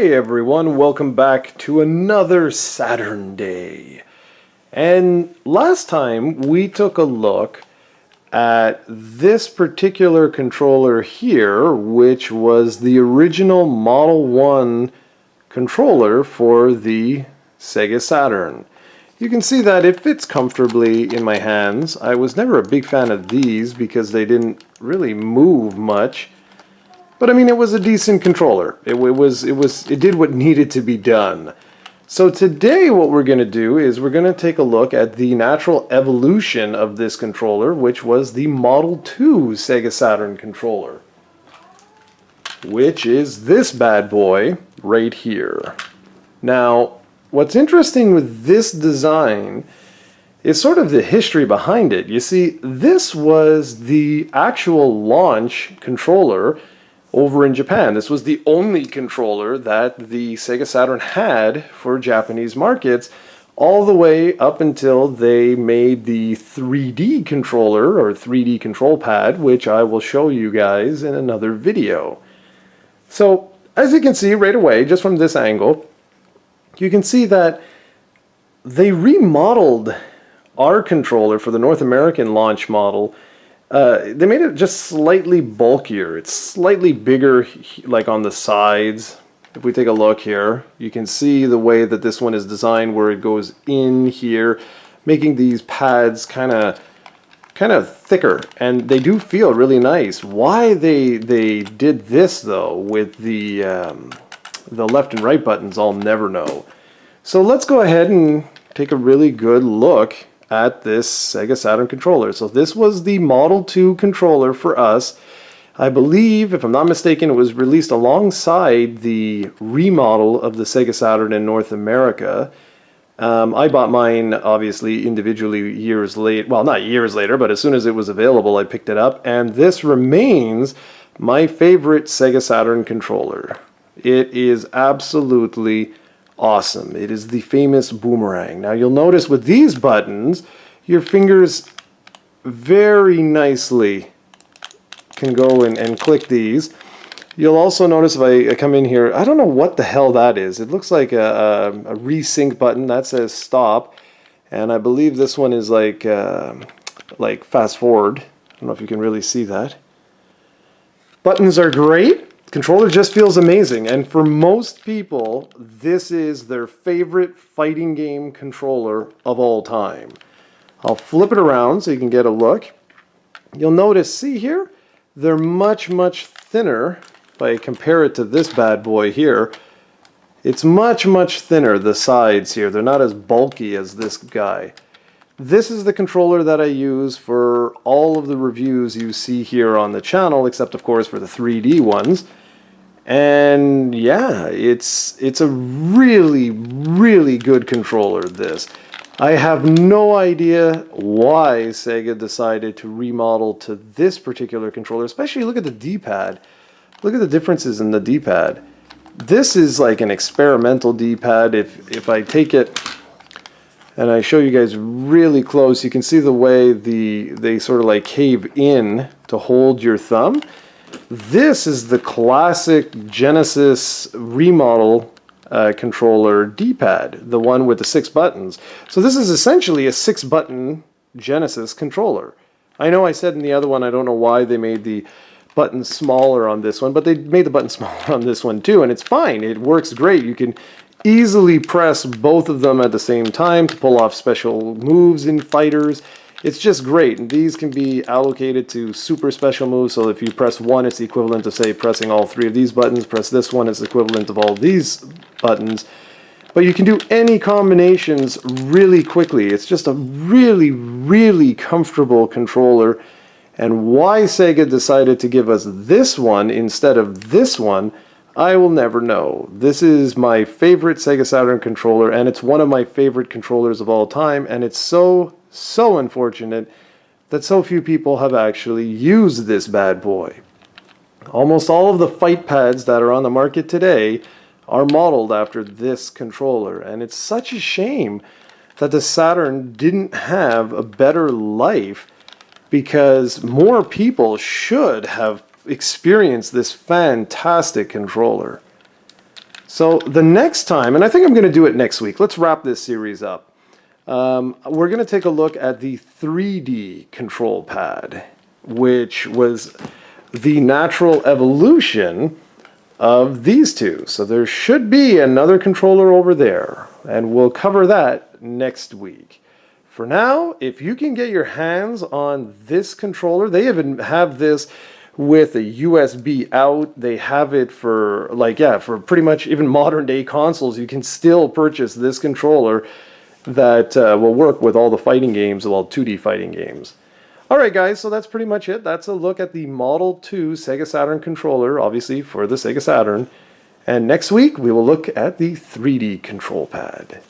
Hey everyone, welcome back to another Saturn day. And last time we took a look at this particular controller here, which was the original Model 1 controller for the SEGA Saturn. You can see that it fits comfortably in my hands. I was never a big fan of these because they didn't really move much. But I mean, it was a decent controller. It did what needed to be done. So today what we're going to do is we're going to take a look at the natural evolution of this controller, which was the Model 2 SEGA Saturn controller, which is this bad boy right here. Now, what's interesting with this design is sort of the history behind it. You see, this was the actual launch controller over in Japan. This was the only controller that the SEGA Saturn had for Japanese markets, all the way up until they made the 3D controller or 3D control pad, which I will show you guys in another video. So, as you can see right away, just from this angle, you can see that they remodeled our controller for the North American launch model. They made it just slightly bulkier. It's slightly bigger, like on the sides. If we take a look here, you can see the way that this one is designed, where it goes in here, making these pads kind of thicker, and they do feel really nice. Why they did this though with the left and right buttons, I'll never know. So let's go ahead and take a really good look at this SEGA Saturn controller. So this was the Model 2 controller for us. I believe, if I'm not mistaken, it was released alongside the remodel of the SEGA Saturn in North America. I bought mine, obviously, individually years late. Well, not years later, but as soon as it was available, I picked it up. And this remains my favorite SEGA Saturn controller. It is absolutely awesome. It is the famous boomerang. Now you'll notice with these buttons, your fingers very nicely can go and click these. You'll also notice if I come in here, I don't know what the hell that is. It looks like a resync button that says stop, and I believe this one is like fast forward. I don't know if you can really see that. Buttons are great. Controller just feels amazing, and for most people, this is their favorite fighting game controller of all time. I'll flip it around so you can get a look. You'll notice, see here, they're much thinner. If I compare it to this bad boy here, it's much thinner, the sides here. They're not as bulky as this guy. This is the controller that I use for all of the reviews you see here on the channel, except of course for the 3D ones. And yeah, it's a really good controller, this. I have no idea why Sega decided to remodel to this particular controller, especially look at the D-pad. Look at the differences in the D-pad. This is like an experimental D-pad. If I take it and I show you guys really close, you can see the way they sort of like cave in to hold your thumb. This is the classic Genesis remodel controller D-pad, the one with the 6 buttons. So this is essentially a 6-button Genesis controller. I know I said in the other one, I don't know why they made the buttons smaller on this one, but they made the button smaller on this one too, and it's fine. It works great. You can easily press both of them at the same time to pull off special moves in fighters. It's just great, and these can be allocated to super special moves, so if you press one, it's the equivalent of, say, pressing all 3 of these buttons. Press this one, it's the equivalent of all these buttons. But you can do any combinations really quickly. It's just a really comfortable controller, and why Sega decided to give us this one instead of this one, I will never know. This is my favorite SEGA Saturn controller, and it's one of my favorite controllers of all time, and it's so unfortunate that so few people have actually used this bad boy. Almost all of the fight pads that are on the market today are modeled after this controller, and it's such a shame that the Saturn didn't have a better life, because more people should have experienced this fantastic controller. So the next time, and I think I'm going to do it next week, let's wrap this series up. We're going to take a look at the 3D control pad, which was the natural evolution of these two. So there should be another controller over there, and we'll cover that next week. For now, if you can get your hands on this controller, they even have this with a USB out. They have it for, like, yeah, for pretty much even modern day consoles. You can still purchase this controller that will work with all the fighting games, well, 2D fighting games. Alright guys, so that's pretty much it. That's a look at the Model 2 SEGA Saturn controller, obviously for the SEGA Saturn. And next week we will look at the 3D control pad.